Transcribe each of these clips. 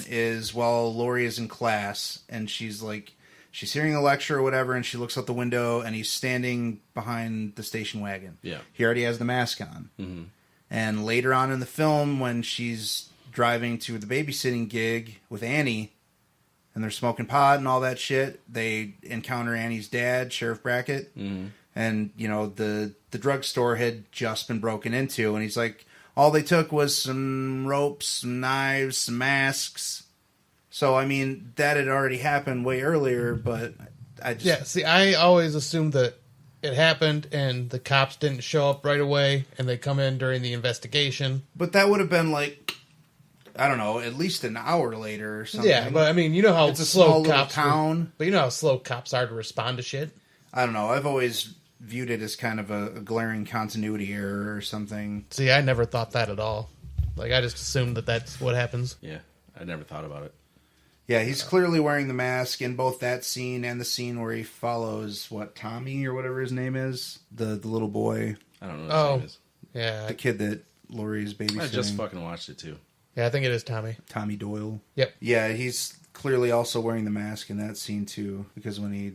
is while Lori is in class, and she's hearing a lecture or whatever, and she looks out the window, and he's standing behind the station wagon. Yeah. He already has the mask on. Mm-hmm. And later on in the film, when she's driving to the babysitting gig with Annie, and they're smoking pot and all that shit, they encounter Annie's dad, Sheriff Brackett. Mm-hmm. And, the drugstore had just been broken into, and he's like, all they took was some ropes, some knives, some masks. So, I mean, that had already happened way earlier, but I just... Yeah, see, I always assumed that it happened and the cops didn't show up right away, and they come in during the investigation. But that would have been I don't know, at least an hour later or something. Yeah, but I mean, you know how it's a slow small cops town. But you know how slow cops are to respond to shit? I don't know. I've always viewed it as kind of a glaring continuity error or something. See, I never thought that at all. I just assumed that that's what happens. Yeah, I never thought about it. Yeah, he's clearly wearing the mask in both that scene and the scene where he follows, Tommy or whatever his name is? The little boy. I don't know what his name is. Yeah. The kid that Laurie's babysitting. I just fucking watched it, too. Yeah, I think it is Tommy. Tommy Doyle. Yep. Yeah, he's clearly also wearing the mask in that scene, too, because when he,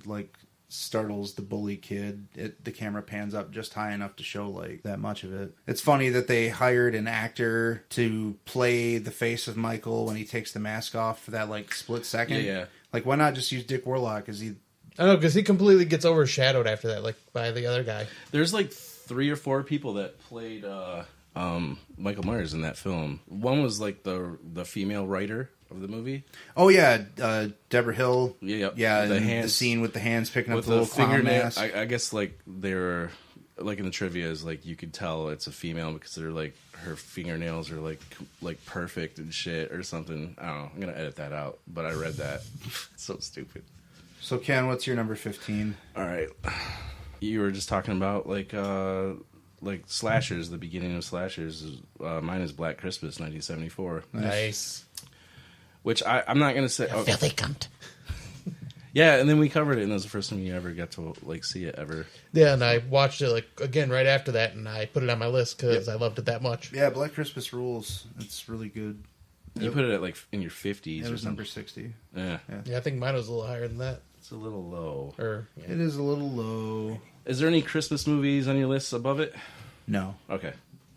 startles the bully kid, the camera pans up just high enough to show that much of it. It's funny that they hired an actor to play the face of Michael when he takes the mask off for that split second. Yeah. Why not just use Dick Warlock? Is he? I know, because he completely gets overshadowed after that, by the other guy. There's 3 or 4 people that played Michael Myers in that film. One was the female writer of the movie. Oh yeah, Deborah Hill. Yeah, the scene with the hands picking up the little fingernail mask. I guess they're in the trivia is you could tell it's a female because they're her fingernails are like perfect and shit or something. I don't know. I'm gonna edit that out, but I read that. It's so stupid. So Ken, what's your number 15? All right, you were just talking about slashers. The beginning of slashers. Mine is Black Christmas, 1974. Nice. Which I'm not going to say... Oh. Filthy cunt. Yeah, and then we covered it, and it was the first time you ever got to, see it ever. Yeah, and I watched it, again right after that, and I put it on my list because I loved it that much. Yeah, Black Christmas rules. It's really good. You put it at, in your 50s it or was something. number 60. Yeah. Yeah, I think mine was a little higher than that. It's a little low. It is a little low. Is there any Christmas movies on your list above it? No. Okay.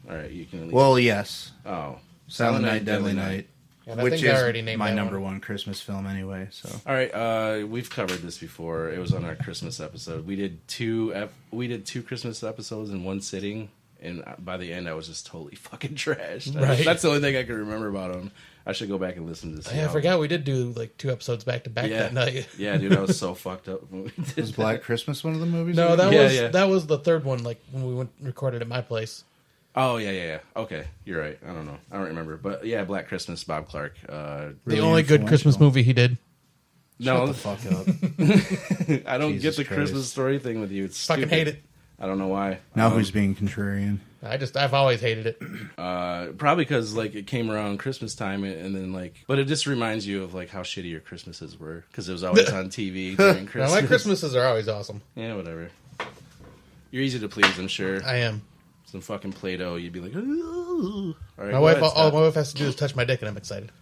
All right, you can at least... Well, yes. Oh. Silent Night, Deadly Night. Yeah, which is my number one Christmas film anyway. So, all right, we've covered this before. It was on our Christmas episode. We did two Christmas episodes in one sitting, and by the end, I was just totally fucking trashed. Right. That's the only thing I can remember about them. I should go back and listen to this. I forgot we did do 2 episodes back to back that night. Yeah, dude, I was so fucked up when we did. Was Black Christmas one of the movies? No, that was the third one. When we went recorded at my place. Oh, yeah. Okay, you're right. I don't know. I don't remember. But yeah, Black Christmas, Bob Clark. The only good Christmas movie he did. No. Shut the fuck up. I don't get the Christmas story thing with you. It's stupid. Fucking hate it. I don't know why. Now who's being contrarian? I've always hated it. Probably because it came around Christmas time and then but it just reminds you of how shitty your Christmases were because it was always on TV during Christmas. Now, my Christmases are always awesome. Yeah, whatever. You're easy to please, I'm sure. I am. Some fucking Play-Doh, you'd be like, ooh. All right, all my wife has to do is touch my dick and I'm excited.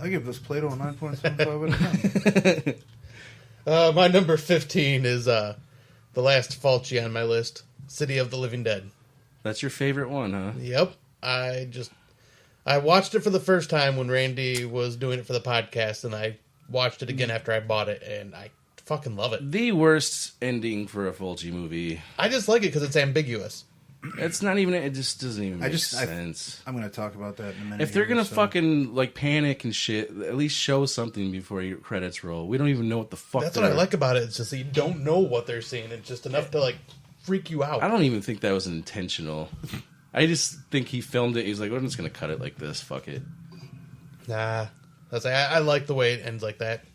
I give this Play-Doh a 9.75 out of 10. My number 15 is the last Fulci on my list, City of the Living Dead. That's your favorite one, huh? Yep. I watched it for the first time when Randy was doing it for the podcast, and I watched it again after I bought it, and I fucking love it. The worst ending for a Fulci movie. I just like it because it's ambiguous. It's not even. It just doesn't even make sense. I'm going to talk about that in a minute. If they're going to fucking panic and shit, at least show something before your credits roll. We don't even know what the fuck. That's what I like about it. It's just that you don't know what they're seeing. It's just enough to freak you out. I don't even think that was intentional. I just think he filmed it. He's like, I'm just going to cut it like this. Fuck it. Nah, I like the way it ends like that.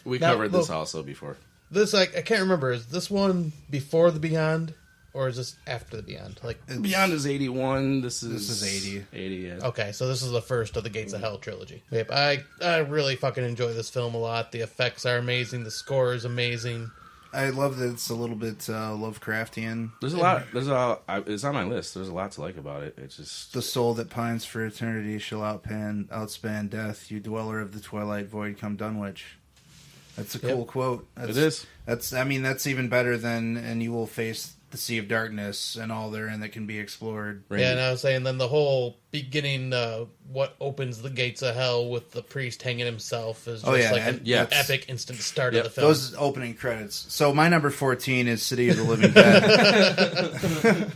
We covered this also before. This I can't remember. Is this one before the Beyond? Or is this after the Beyond? Beyond is 81. This is 80. 80, yeah. Okay, so this is the first of the Gates of Hell trilogy. Yep, I really fucking enjoy this film a lot. The effects are amazing. The score is amazing. I love that it's a little bit Lovecraftian. There's a lot. It's on my list. There's a lot to like about it. It's just The soul that pines for eternity shall outspan death. You dweller of the twilight void, come Dunwich. That's a cool quote. It is. That's even better than and you will face the sea of darkness and all therein that can be explored. Randy. Yeah, and I was saying then the whole beginning, what opens the gates of hell with the priest hanging himself is just an epic instant start of the film. Those opening credits. So my number 14 is City of the Living Dead.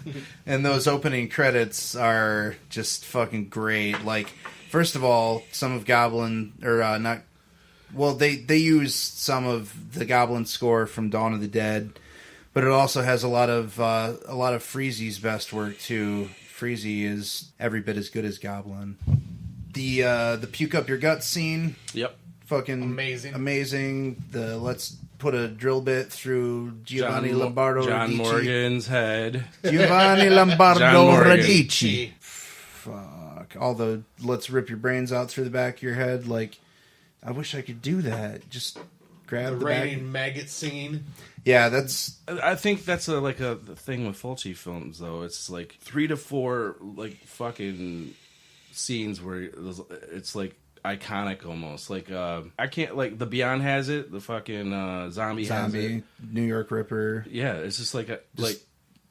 And those opening credits are just fucking great. Like, first of all, some of Goblin, or not, well, they use some of the Goblin score from Dawn of the Dead. But it also has a lot of Freezy's best work too. Freezy is every bit as good as Goblin. The puke up your guts scene. Yep. Fucking amazing. The let's put a drill bit through Giovanni Lombardo John Morgan's head. Giovanni Lombardo Radici. Fuck. All the let's rip your brains out through the back of your head. Like, I wish I could do that. Just grab the raining maggot scene. Yeah, that's. I think that's the thing with Fulci films, though. It's like 3 to 4 like fucking scenes where it's like iconic almost. Like I can't like the Beyond has it. The fucking zombie has it. New York Ripper. Yeah, it's just like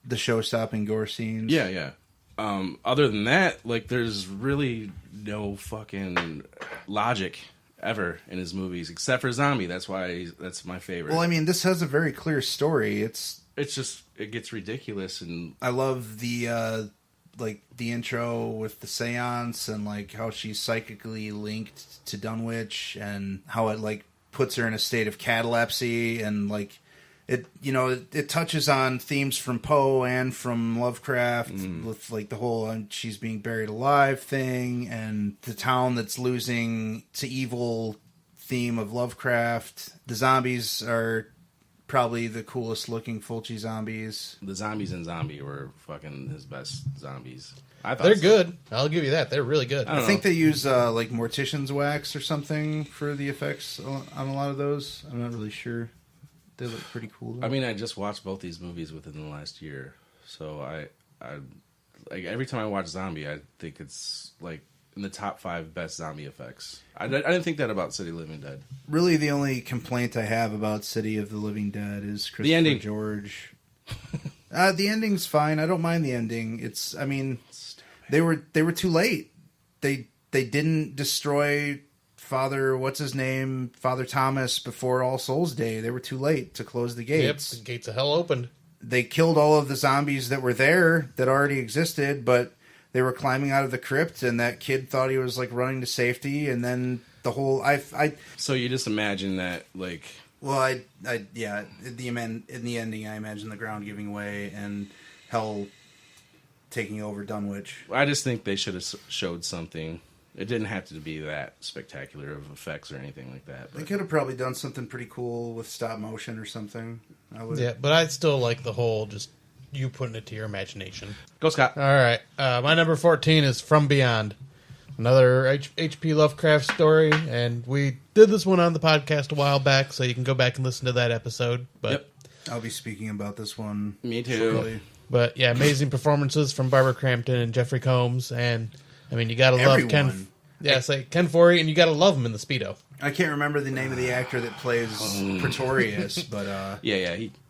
the show-stopping gore scenes. Yeah. Other than that, like there's really no fucking logic ever in his movies, except for Zombie. That's why that's my favorite. Well, I mean, this has a very clear story. It's just it gets ridiculous, and I love the the intro with the seance and like how she's psychically linked to Dunwich and how it like puts her in a state of catalepsy and like it touches on themes from Poe and from Lovecraft with like the whole she's being buried alive thing and the town that's losing to evil theme of Lovecraft. The zombies are probably the coolest looking Fulci zombies. The zombies in Zombie were fucking his best zombies. I thought they're good. I'll give you that. They're really good. I think they use like mortician's wax or something for the effects on a lot of those. I'm not really sure. They look pretty cool, though. I mean, I just watched both these movies within the last year, so I like every time I watch Zombie, I think it's like in the top 5 best zombie effects. I didn't think that about City of the Living Dead. Really, the only complaint I have about City of the Living Dead is Christopher the ending. George. The ending's fine. I don't mind the ending. It's, I mean, they were too late. They didn't destroy Father Thomas before All Souls Day. They were too late to close the gates. Yep, the gates of hell opened. They killed all of the zombies that were there that already existed, but they were climbing out of the crypt, and that kid thought he was like running to safety, and then the whole So you just imagine that like. Well, in the ending, I imagine the ground giving way and hell taking over Dunwich. I just think they should have showed something. It didn't have to be that spectacular of effects or anything like that. But. They could have probably done something pretty cool with stop motion or something. Yeah, but I still like the whole just you putting it to your imagination. Go, Scott. All right. My number 14 is From Beyond. Another H.P. Lovecraft story, and we did this one on the podcast a while back, so you can go back and listen to that episode. But yep. I'll be speaking about this one. Me too. Shortly. But yeah, amazing performances from Barbara Crampton and Jeffrey Combs, and I mean you gotta love Ken. Yeah, it's like Ken Foree, and you gotta love him in the Speedo. I can't remember the name of the actor that plays Pretorius, but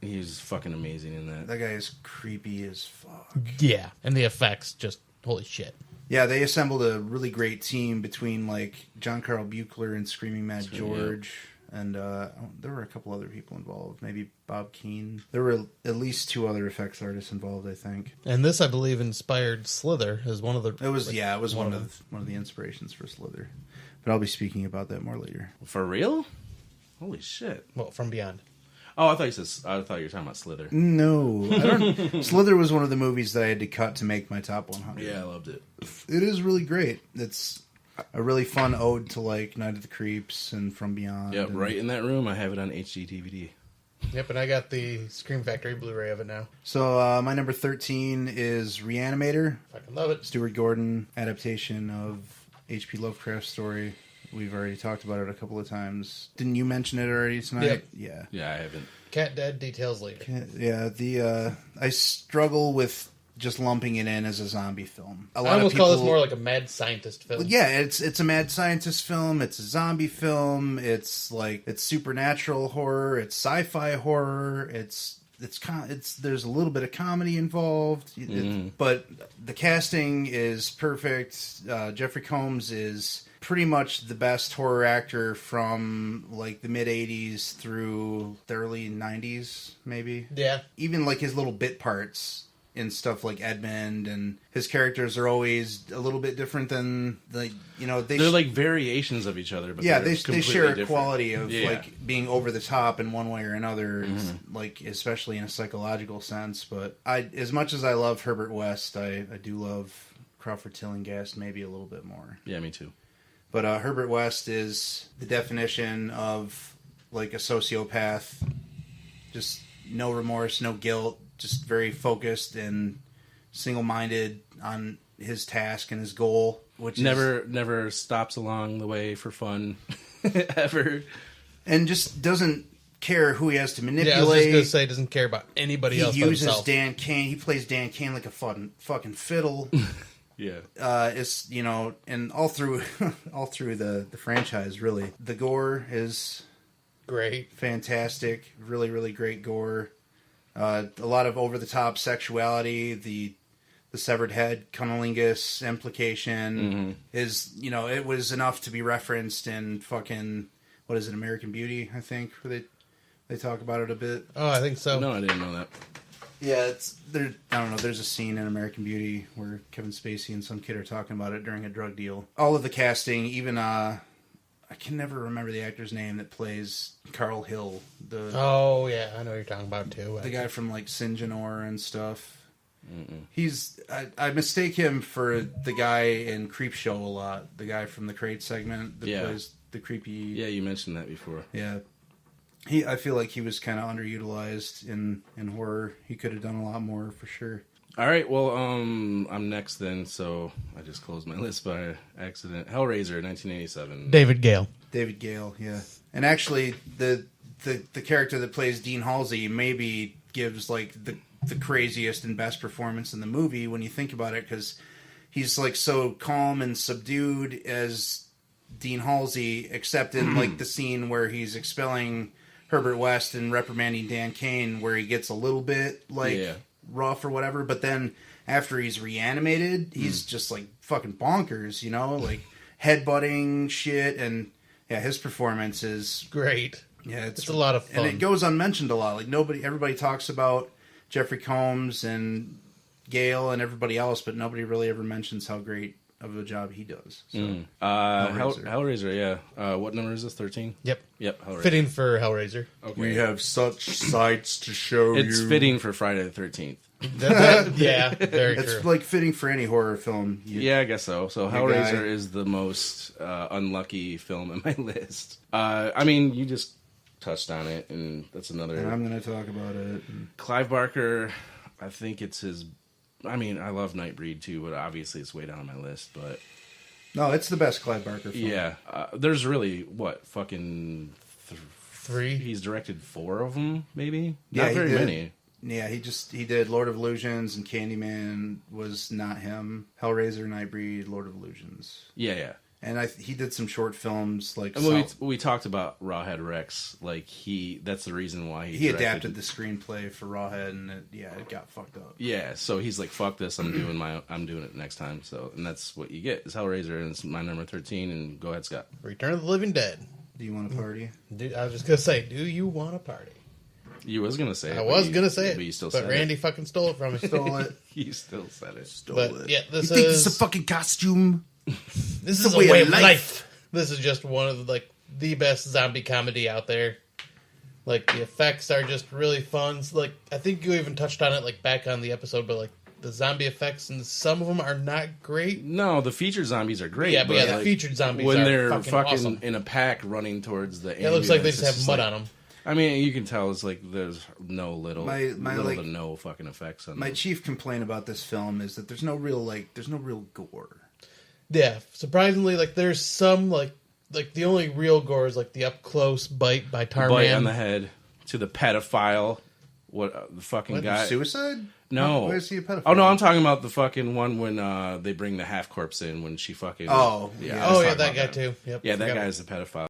he's fucking amazing in that. That guy is creepy as fuck. Yeah, and the effects just holy shit. Yeah, they assembled a really great team between like John Carl Buechler and Screaming Mad George, and there were a couple other people involved. Maybe Bob Keane. There were at least 2 other effects artists involved, I think. And this, I believe, inspired Slither as one of the. It was one of the inspirations for Slither. But I'll be speaking about that more later. For real? Holy shit! Well, From Beyond. Oh, I thought you were talking about Slither. No, I don't. Slither was one of the movies that I had to cut to make my top 100. Yeah, I loved it. It is really great. It's a really fun ode to like Night of the Creeps and From Beyond. Yeah, right in that room. I have it on HD DVD. Yep, and I got the Scream Factory Blu-ray of it now. So my number 13 is Reanimator. I can love it. Stuart Gordon adaptation of H.P. Lovecraft's story. We've already talked about it a couple of times. Didn't you mention it already tonight? Yep. Yeah. Yeah, I haven't. Cat dead, details later. Yeah, I struggle with just lumping it in as a zombie film. A lot I of almost people, call this more like a mad scientist film. yeah, it's a mad scientist film. It's a zombie film. It's supernatural horror. It's sci-fi horror. There's a little bit of comedy involved, but the casting is perfect. Jeffrey Combs is pretty much the best horror actor from like the mid 80s through the early 90s, maybe. Yeah. Even like his little bit parts in stuff like Edmund, and his characters are always a little bit different than they're like variations of each other, but yeah, they share a different. quality of like being over the top in one way or another, like especially in a psychological sense. But as much as I love Herbert West, I do love Crawford Tillinghast maybe a little bit more. Yeah, me too. But Herbert West is the definition of like a sociopath. Just no remorse, no guilt, just very focused and single-minded on his task and his goal, which never stops along the way for fun ever, and just doesn't care who he has to manipulate. Yeah, I was just gonna say, doesn't care about anybody else. He but uses himself. Dan Cain. He plays Dan Cain like a fucking fiddle. Yeah. It's and all through the franchise, really. The gore is great, fantastic, really really great gore. A lot of over the top sexuality. The severed head cunnilingus implication is it was enough to be referenced in fucking what is it, American Beauty, I think, where they talk about it a bit. Oh, I think so. No, I didn't know that. Yeah, it's there. I don't know. There's a scene in American Beauty where Kevin Spacey and some kid are talking about it during a drug deal. All of the casting, even I can never remember the actor's name that plays Carl Hill. Oh yeah, I know what you're talking about too. The guy from like Sinjanor and stuff. He's I mistake him for the guy in Creepshow a lot. The guy from the Crate segment that plays the creepy. Yeah, you mentioned that before. Yeah. I feel like he was kind of underutilized in horror. He could have done a lot more for sure. All right, well, I'm next then, so I just closed my list by accident. Hellraiser, 1987. David Gale, yeah. And actually, the character that plays Dean Halsey maybe gives like the craziest and best performance in the movie when you think about it, because he's like so calm and subdued as Dean Halsey, except in like the scene where he's expelling Herbert West and reprimanding Dan Cain, where he gets a little bit rough or whatever, but then after he's reanimated, he's just like fucking bonkers, like headbutting shit, and yeah, his performance is great. Yeah, it's a lot of fun, and it goes unmentioned a lot. Like everybody talks about Jeffrey Combs and Gale and everybody else, but nobody really ever mentions how great of a job he does. So, Hellraiser, yeah. What number is this? 13? Yep. Hellraiser. Fitting for Hellraiser. Okay. We have such sights to show It's fitting for Friday the 13th. Yeah, very It's true. like fitting for any horror film. Yeah, I guess so. So Hellraiser is the most unlucky film in my list. I mean, you just touched on it, and that's another... And I'm going to talk about it. Clive Barker, I think it's his... I mean, I love Nightbreed too, but obviously it's way down on my list. But no, it's the best Clive Barker film. Yeah, there's really fucking 3. He's directed 4 of them, maybe. Yeah, Not very many. Yeah, he did Lord of Illusions, and Candyman was not him. Hellraiser, Nightbreed, Lord of Illusions. Yeah. And he did some short films like. And we talked about Rawhead Rex. Like that's the reason why he adapted the screenplay for Rawhead, and it got fucked up. Yeah, so he's like, "Fuck this! I'm doing it next time." So, and that's what you get is Hellraiser, and it's my number 13. And go ahead, Scott. Return of the Living Dead. Do you want a party? I was just gonna say, do you want a party? You was gonna say it. I was gonna say it, but you still but said Randy it. fucking stole it from me. Stole it. You still said it. Stole But it. yeah, You think this is a fucking costume? This is a way of life. This is just one of the best zombie comedy out there. Like, the effects are just really fun. So, like, I think you even touched on it back on the episode, but the zombie effects, and some of them are not great. No, the featured zombies are great. Yeah, but the featured zombies when are they're fucking fucking awesome. in a pack running towards the. It looks like they just have mud on them. I mean, you can tell it's like there's no little to no fucking effects on. My them. chief complaint about this film is that there's no real gore. Yeah, surprisingly, there's some like the only real gore is like the up close bite by Tarman. Bite on the head to the pedophile. What the fucking guy? Suicide? No. Why is he a pedophile? Oh no, I'm talking about the fucking one when they bring the half corpse in when she fucking. Oh yeah, that guy too. Yep, yeah, that guy's a pedophile.